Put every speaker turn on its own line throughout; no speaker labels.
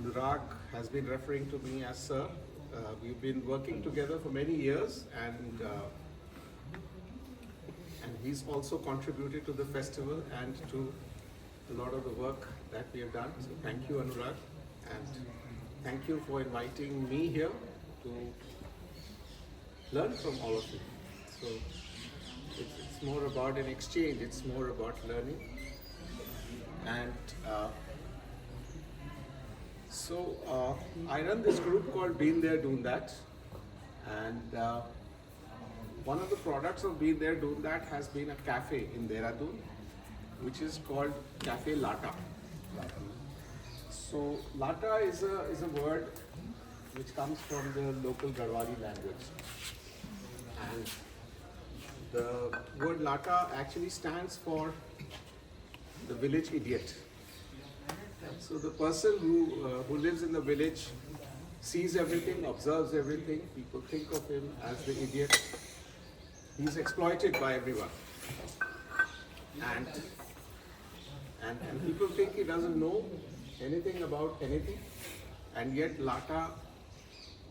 Anurag has been referring to me as Sir. We've been working together for many years, and he's also contributed to the festival and to a lot of the work that we have done. So thank you, Anurag, and thank you for inviting me here to learn from all of you. So it's more about an exchange, it's more about learning. And I run this group called Been There, Doing That. And one of the products of Been There, Doing That has been a cafe in Dehradun, which is called Cafe Lata. So Lata is a word which comes from the local Garhwali language. And the word Lata actually stands for the village idiot. So the person who lives in the village sees everything, observes everything. People think of him as the idiot. He's exploited by everyone. And people think he doesn't know anything about anything. And yet Lata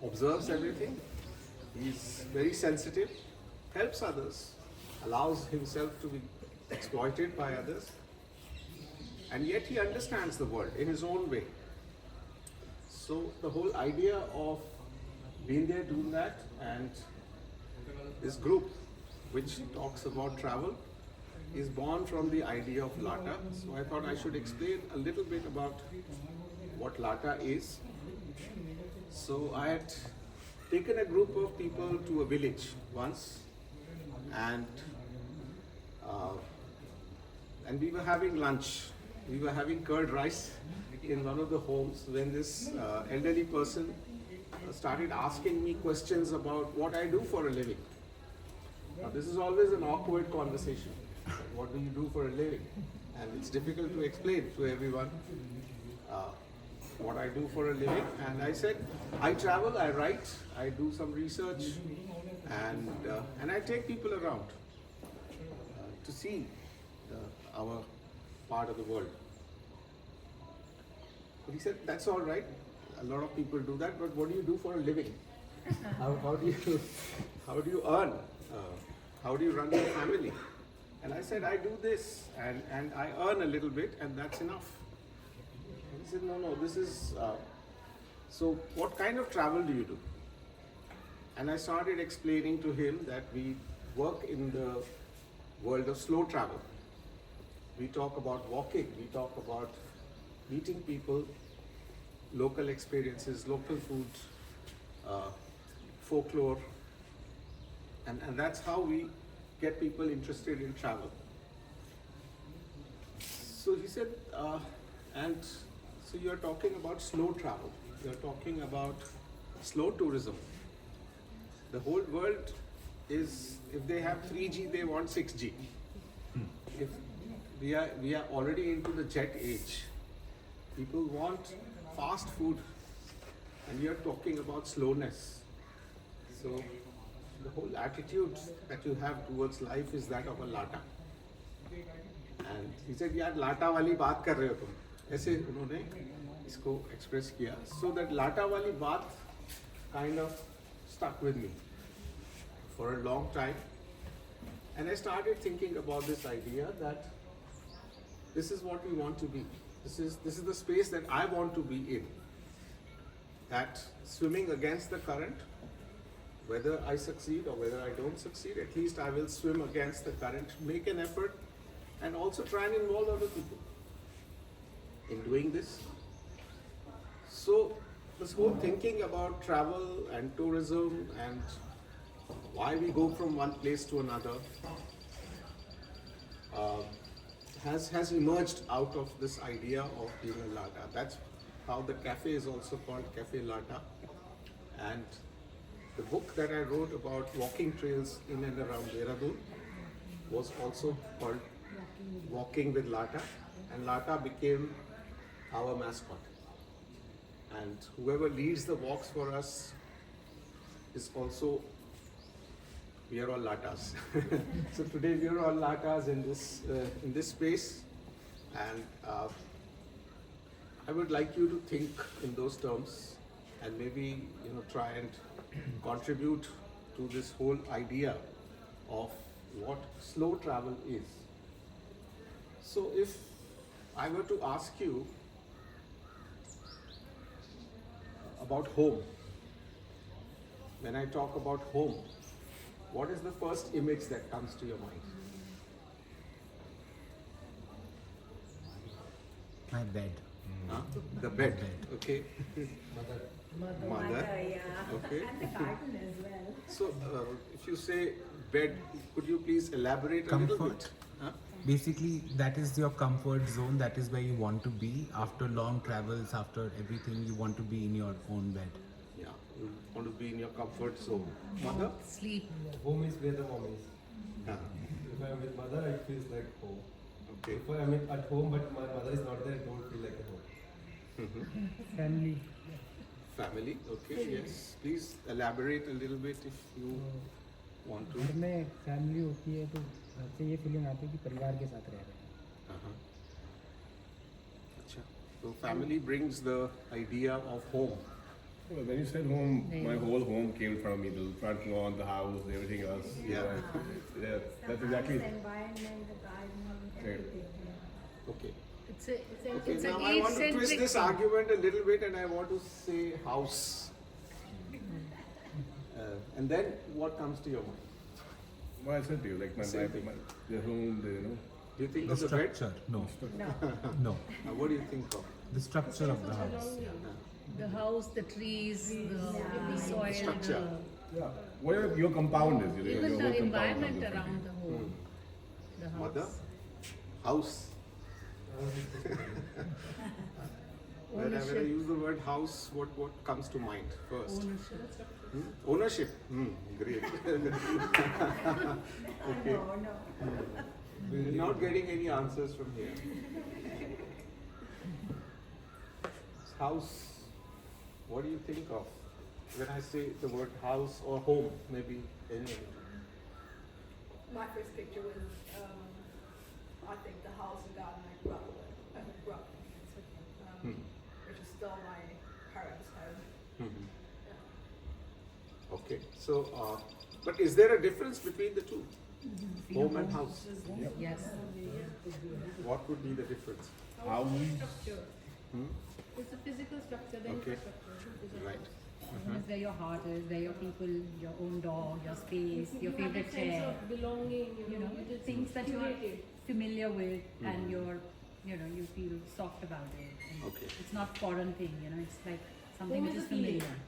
observes everything. He's very sensitive, helps others, allows himself to be exploited by others. And yet he understands the world in his own way. So the whole idea of Being There, Doing That, and this group which talks about travel is born from the idea of Lata. So I thought I should explain a little bit about what Lata is. So I had taken a group of people to a village once, and we were having lunch. We were having curd rice in one of the homes when this elderly person started asking me questions about what I do for a living. Now, this is always an awkward conversation. What do you do for a living? And it's difficult to explain to everyone what I do for a living. And I said, I travel, I write, I do some research, and I take people around to see our part of the world. But he said, that's all right. A lot of people do that, but what do you do for a living? How do you earn? How do you run your family? And I said, I do this, and I earn a little bit, and that's enough. And he said, no, this is, so what kind of travel do you do? And I started explaining to him that we work in the world of slow travel. We talk about walking, we talk about meeting people, local experiences, local food, folklore, and that's how we get people interested in travel. So he said, and so you're talking about slow travel, you're talking about slow tourism. The whole world is, if they have 3G, they want 6G. If we are already into the jet age. People want fast food, and we are talking about slowness. So the whole attitude that you have towards life is that of a Lata. And he said, यार लाटा वाली बात कर रहे हो तुम, ऐसे उन्होंने इसको express किया. So that लाटा वाली बात kind of stuck with me for a long time. And I started thinking about this idea that this is what we want to be. This is the space that I want to be in. That swimming against the current, whether I succeed or whether I don't succeed, at least I will swim against the current, make an effort, and also try and involve other people in doing this. So this whole thinking about travel and tourism and why we go from one place to another has emerged out of this idea of being a Lata. That's how the cafe is also called Cafe Lata. And the book that I wrote about walking trails in and around Dehradun was also called Walking with Lata, and Lata became our mascot. And whoever leads the walks for us is also, we are all Latas. So today we are all Latas in this space, and I would like you to think in those terms and maybe try and contribute to this whole idea of what slow travel is. So if I were to ask you about home, when I talk about home, what is the first image that comes to your mind?
My bed.
Huh? The bed.
Bed.
Okay. Mother.
Yeah.
Okay.
And the garden as well.
So, if you say bed, could you please elaborate a little
Comfort.
bit? Huh?
Basically, that is your comfort zone. That is where you want to be. After long travels, after everything, you want to be in your own bed.
Yeah, you want to be in your comfort zone. Mother?
Sleep.
Home is where the home is.
Yeah.
If I'm with mother, it feels like home.
Okay.
If I'm at home but my mother is not there, it don't feel like a home.
Family
Family. Okay. Yes. Please elaborate a little bit if you want to.
घर में family होती है तो घर से ये feeling आती है कि परिवार के साथ रह रहे हैं.
Uh-huh. Acha. So family brings the idea of home.
Well, when you said home, my whole home came from me. The front lawn, the house, everything else.
Yeah.
Yeah, that's exactly.
The environment, the garden, everything.
Okay.
It's a
Okay.
it's
Now
an
I want to twist
age-centric
this
thing.
argument a little bit, and I want to say house. And then what comes to your mind?
Well, I said to you, like
Same thing.
the home,
Do you think
The
of the bed?
structure. No.
No.
No.
What do you think of?
The structure of the house.
The house, the trees, the soil,
Structure.
yeah, whatever your compound is, you know,
even
your
the
whole compound
environment
of the
around the home. The house.
Mother? House. Whenever I use the word house, what comes to mind first?
Ownership.
Ownership. Great. Okay.
No.
We're not getting any answers from here. House. What do you think of when I say the word house or home? Maybe any.
My first picture was, I think the house and garden I grew up with, which is still my parents' home.
Okay. So, but is there a difference between the two? Home and house.
Yes.
What would be the difference?
house.
Structure. It's a physical structure, the
Okay.
infrastructure.
Right.
It's where your heart is, where your people, your own dog, your space, your
You have
favorite
a sense
chair.
of belonging,
You know,
it is
things that you are
curated.
familiar with, and you feel soft about it. And
Okay.
It's not foreign thing, it's like something
Home
which
is
is
a feeling.
familiar.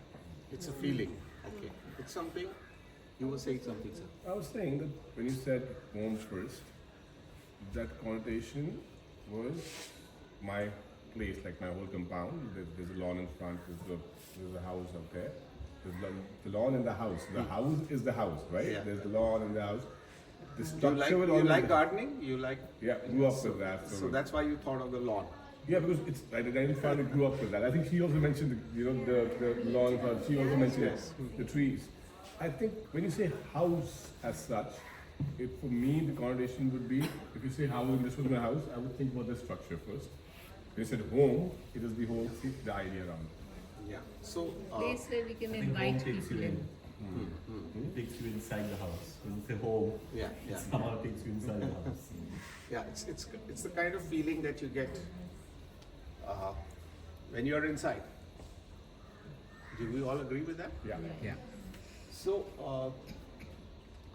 It's a feeling. Okay. It's something. You were saying something, sir.
I was saying that when you said home first, that connotation was my place, like my whole compound. There's a lawn in front, there's a house out there. There's the lawn and the house. The house is the house, right?
Yeah.
There's the lawn and the house. The
You
structure
like,
will
you
always
like
be-
gardening? You like.
Yeah, grew up with that.
So that's why you thought of the lawn.
Yeah, because it's I didn't find it grew up with that. I think she also mentioned the lawn in front. She also mentioned
Yes.
the trees. I think when you say house as such, for me the connotation would be if you say how this was my house, I would think about the structure first. When you said home, it is the whole the idea around it.
Yeah. So.
Place where we can
I think
invite
home takes
people
you
in.
in. It takes you inside the house. When you say home,
Yeah.
it
Yeah.
somehow takes you inside the house.
Yeah. It's the kind of feeling that you get when you're inside. Do we all agree with that?
Yeah.
Yeah.
So,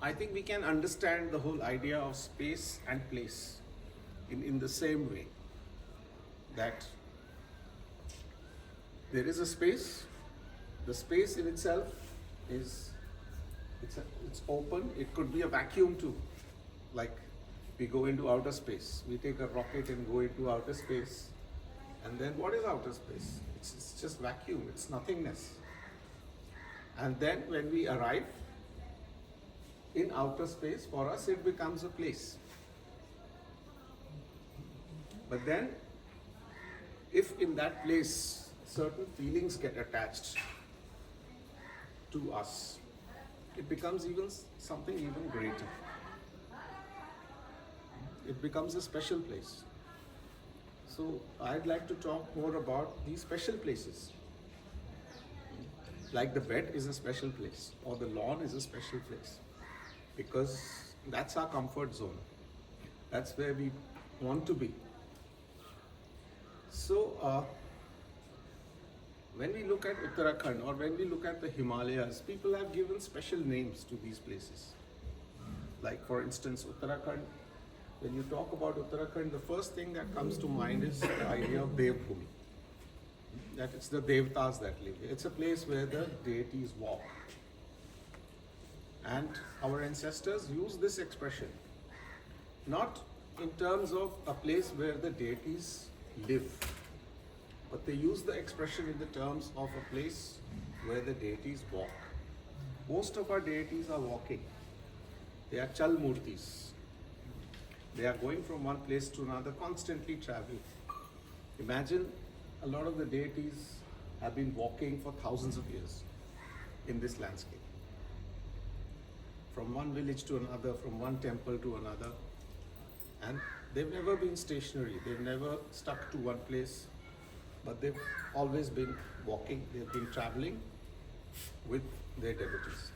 I think we can understand the whole idea of space and place in the same way that there is a space. The space in itself is it's open. It could be a vacuum too, like we go into outer space. We take a rocket and go into outer space, and then what is outer space? It's just vacuum. It's nothingness. And then when we arrive in outer space, for us it becomes a place. But then, if in that place certain feelings get attached to us, it becomes something even greater. It becomes a special place. So I'd like to talk more about these special places. Like the bed is a special place, or the lawn is a special place, because that's our comfort zone. That's where we want to be. So, when we look at Uttarakhand or when we look at the Himalayas, people have given special names to these places. Like, for instance, Uttarakhand. When you talk about Uttarakhand, the first thing that comes to mind is the idea of Devbhumi. That it's the Devtas that live here. It's a place where the deities walk. And our ancestors use this expression, not in terms of a place where the deities live, but they use the expression in the terms of a place where the deities walk. Most of our deities are walking. They are chal murtis. They are going from one place to another, constantly traveling. Imagine a lot of the deities have been walking for thousands of years in this landscape. From one village to another, from one temple to another. And they've never been stationary. They've never stuck to one place, but they've always been walking. They've been traveling with their devotees.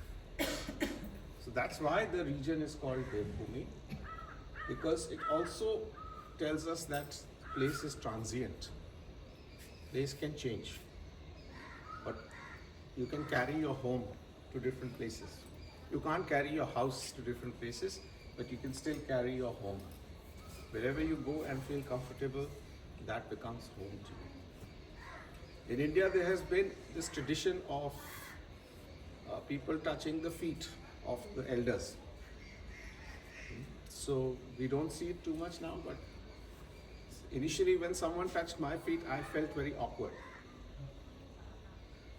So that's why the region is called Devbhumi, because it also tells us that place is transient. Place can change, but you can carry your home to different places. You can't carry your house to different places, but you can still carry your home. Wherever you go and feel comfortable, that becomes home to you. In India, there has been this tradition of people touching the feet of the elders. So we don't see it too much now, but initially when someone touched my feet, I felt very awkward.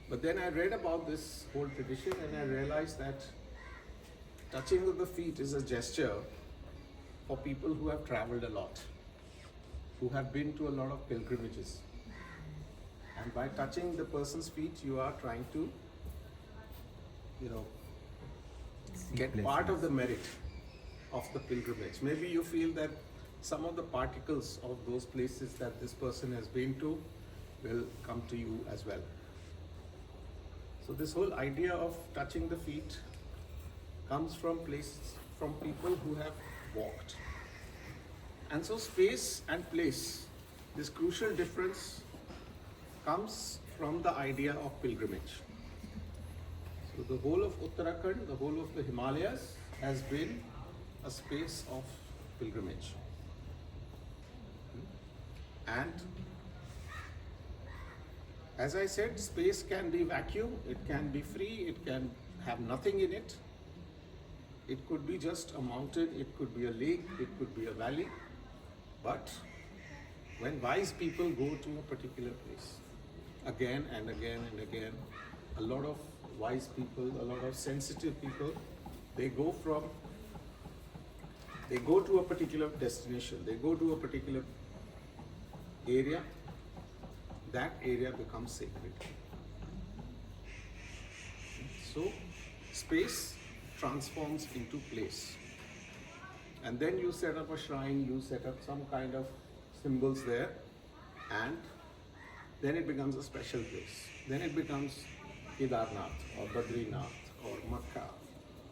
But then I read about this whole tradition and I realized that touching of the feet is a gesture for people who have traveled a lot, who have been to a lot of pilgrimages. And by touching the person's feet, you are trying to, get part of the merit of the pilgrimage. Maybe you feel that some of the particles of those places that this person has been to will come to you as well. So this whole idea of touching the feet comes from people who have walked. And so space and place, this crucial difference comes from the idea of pilgrimage. So the whole of Uttarakhand, the whole of the Himalayas has been a space of pilgrimage. And as I said, space can be vacuum, it can be free, it can have nothing in it. It could be just a mountain, it could be a lake, it could be a valley. But when wise people go to a particular place, again and again and again, a lot of wise people, a lot of sensitive people, they go to a particular destination, they go to a particular area, that area becomes sacred. So space transforms into place. And then you set up a shrine, you set up some kind of symbols there, and then it becomes a special place. Then it becomes Kedarnath or Badrinath or Makkah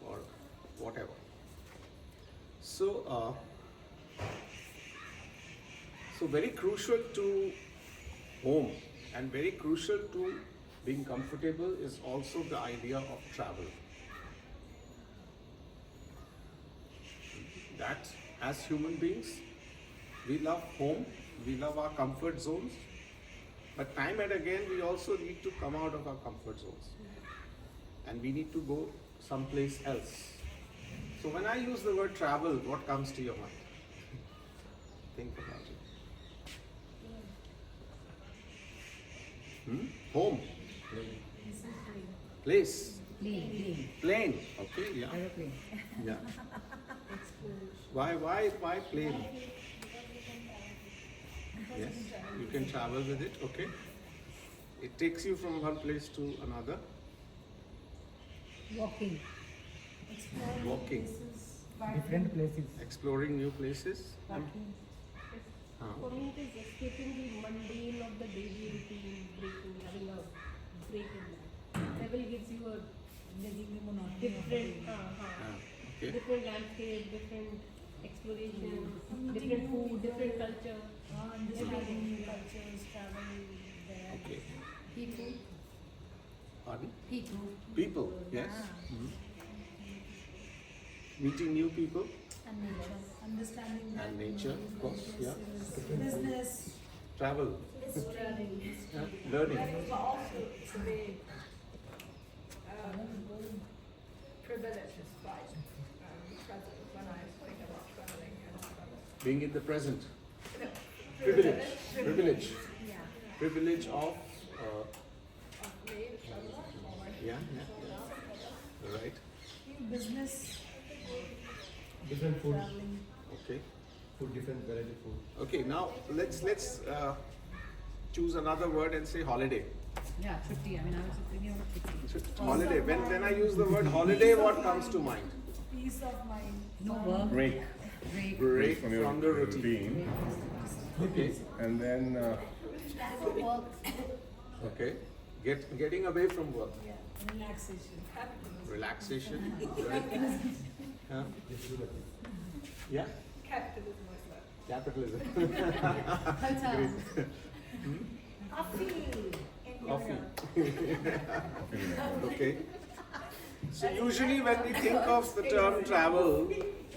or whatever. So very crucial to home and very crucial to being comfortable is also the idea of travel. That as human beings, we love home, we love our comfort zones, but time and again we also need to come out of our comfort zones and we need to go someplace else. So when I use the word travel, what comes to your mind? Think about it. Home. Place. Plane. Okay, yeah.
Aeroplane.
Yeah. Why plane? Yes, you can travel with it, okay. It takes you from one place to another.
Walking.
Walking.
different places.
Exploring new places.
For me, it is escaping the mundane of the daily routine, having a break in that. Travel gives you a different,
Okay.
different landscape, different exploration, different food, different culture.
Understanding new cultures, travel there.
Okay.
People.
Pardon?
People.
People, yes. Mhm. Meeting new people
And nature. Understanding that.
and nature, of course, yeah.
Business.
Travel,
Learning.
yeah. Learning.
But also to me, privilege is quite present when I think about traveling and travel.
Being in the present.
No,
Privilege.
Yeah.
Privilege of,
Of me, the traveler, or
yeah. Right.
Business.
Different food,
Okay.
different variety of food.
Okay, now let's choose another word and say holiday.
Yeah, chutti. I mean, I was thinking of chutti.
Holiday. When I use the word holiday, what comes to mind?
Peace of mind.
No work.
Break.
Break.
Break
from your
from the routine. Okay.
And then
Okay. Getting away from work.
Relaxation.
Relaxation. Right. Yeah. Yeah.
capitalism as well.
Capitalism.
Hotel.
Coffee. Okay. So usually when we think of the term travel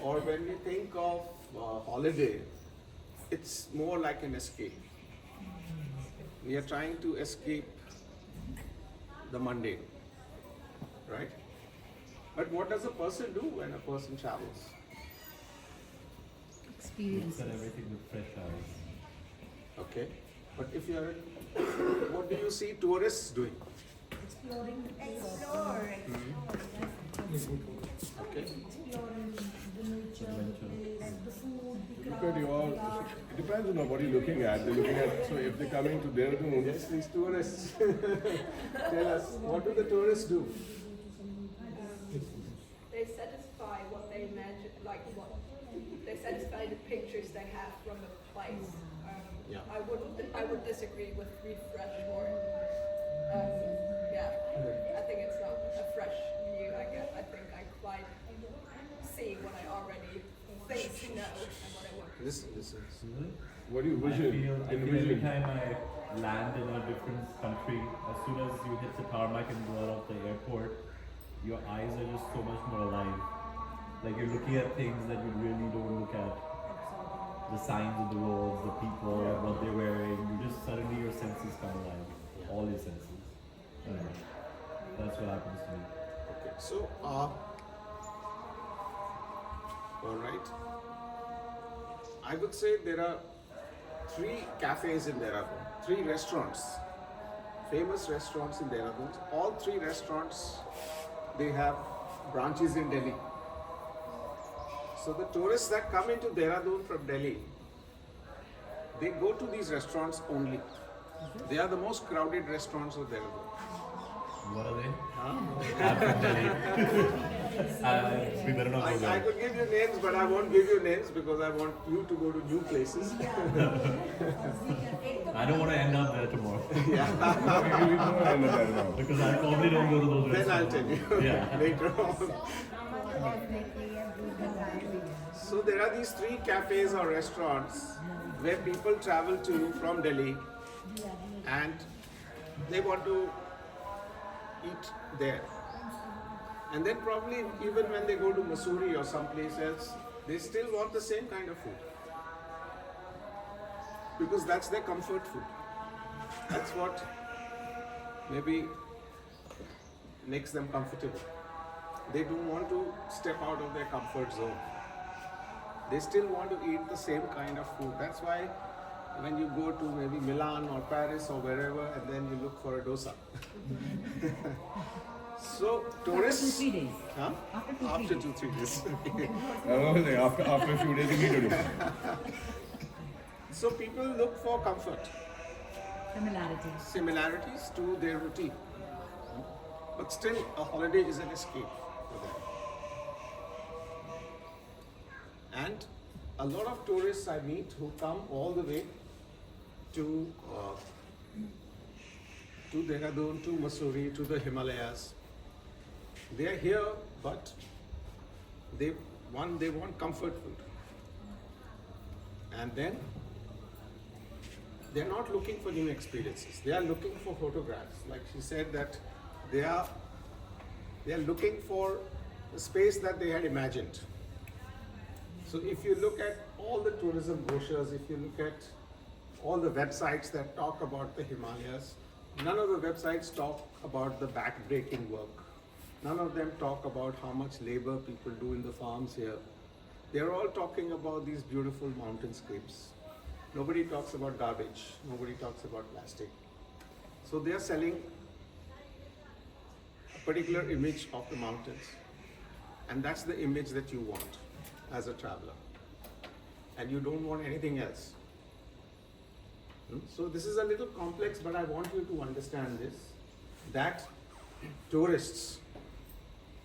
or when we think of holiday, it's more like an escape. We are trying to escape the mundane, right? But what does a person do when a person travels?
Looks
Experiences.
at everything with fresh eyes.
Okay. But if you are, what do you see tourists doing?
Exploring.
Okay.
Exploring the nature, the place, the food, the
look
crowd,
at your,
the art.
it depends on what you're looking at. They're looking at, so if they're coming to Dehradun,
Yes, these tourists. Tell us, what do the tourists do?
They satisfy what they imagine, like what they satisfy the pictures they have from the place.
Yeah.
I would disagree with refresh or yeah. I think it's not a fresh view. I think I quite see what I already think to know and what I want.
Listen.
what do you
I
vision?
feel every
Envision.
time I land in a different country, as soon as you hit the tarmac and go out of the airport, your eyes are just so much more alive. Like you're looking at things that you really don't look at. The signs of the roads, the people, what they're wearing. You just suddenly your senses come alive. All your senses. That's what happens to me.
Okay. So, all right. I would say there are 3 cafes in Dehradun, 3 restaurants, famous restaurants in Dehradun. All 3 restaurants, they have branches in Delhi. So the tourists that come into Dehradun from Delhi, they go to these restaurants only. They are the most crowded restaurants of Dehradun.
What are they? I'm from Delhi. We better not go
I
there.
could give you names, but I won't give you names because I want you to go to new places.
I don't want to end up there tomorrow.
We don't end up there now.
Because I probably don't go to those
Then I'll
restaurants.
tell you
Yeah.
later on. So there are these 3 cafes or restaurants where people travel to from Delhi and they want to eat there. And then probably even when they go to Missouri or someplace else, they still want the same kind of food. Because that's their comfort food. That's what maybe makes them comfortable. They don't want to step out of their comfort zone. They still want to eat the same kind of food. That's why when you go to maybe Milan or Paris or wherever and then you look for a dosa. So tourists...
After 2-3 days.
Huh?
After 2-3 days.
2-3 days.
After a few days, you need to do.
So people look for comfort,
Similarities.
similarities to their routine. But still a holiday is an escape for them. And a lot of tourists I meet who come all the way to Dehradun, to Mussoorie, to the Himalayas. They are here, but they want comfort food, and then they're not looking for new experiences. They are looking for photographs. Like she said, that they are looking for a space that they had imagined. So if you look at all the tourism brochures, if you look at all the websites that talk about the Himalayas, none of the websites talk about the back-breaking work. None of them talk about how much labor people do in the farms here. They're all talking about these beautiful mountainscapes. Nobody talks about garbage. Nobody talks about plastic. So they are selling a particular image of the mountains. And that's the image that you want as a traveler. And you don't want anything else. So this is a little complex, but I want you to understand this, that tourists,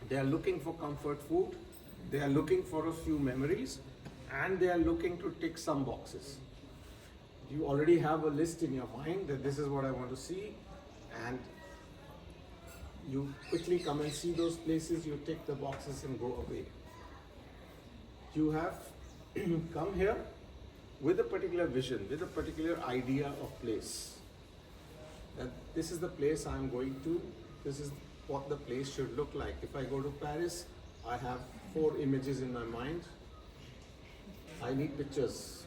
they are looking for comfort food, they are looking for a few memories, and they are looking to tick some boxes. You already have a list in your mind that this is what I want to see, and you quickly come and see those places, you tick the boxes and go away. You have come here with a particular vision, with a particular idea of place. That this is the place I'm going to, this is what the place should look like. If I go to Paris, I have 4 images in my mind. I need pictures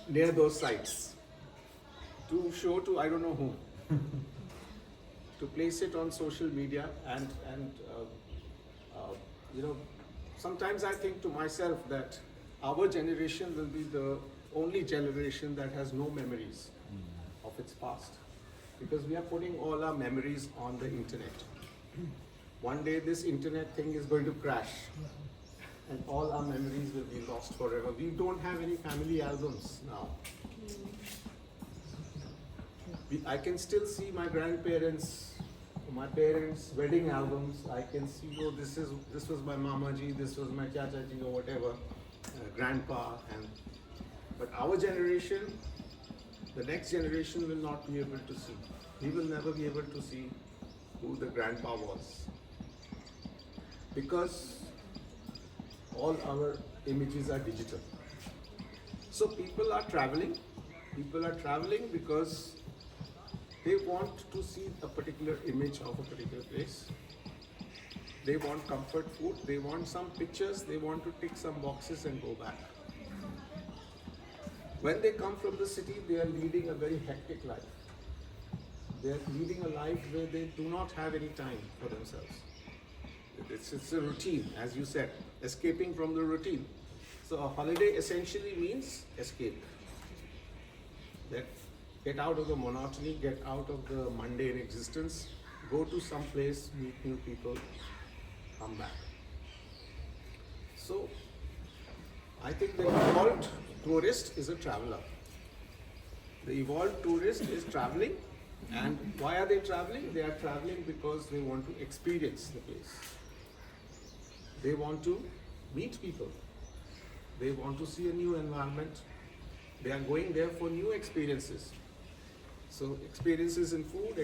near those sites to show to I don't know whom, to place it on social media, and you know, sometimes I think to myself that our generation will be the only generation that has no memories of its past, because we are putting all our memories on the internet. One day this internet thing is going to crash and all our memories will be lost forever. We don't have any family albums now. I can still see my grandparents, my parents' wedding albums. I can see, oh, this was my mama ji, this was my chacha ji, or whatever, grandpa. But our generation, the next generation will not be able to see. We will never be able to see who the grandpa was, because all our images are digital. So people are traveling because they want to see a particular image of a particular place. They want comfort food, they want some pictures, they want to tick some boxes and go back. When they come from the city, they are leading a very hectic life. They are leading a life where they do not have any time for themselves. It's a routine, as you said, escaping from the routine. So a holiday essentially means escape. That get out of the monotony, get out of the mundane existence, go to some place, meet new people, come back. So I think the evolved tourist is a traveler. The evolved tourist is traveling, and why are they traveling? They are traveling because they want to experience the place. They want to meet people. They want to see a new environment. They are going there for new experiences. So experiences in food,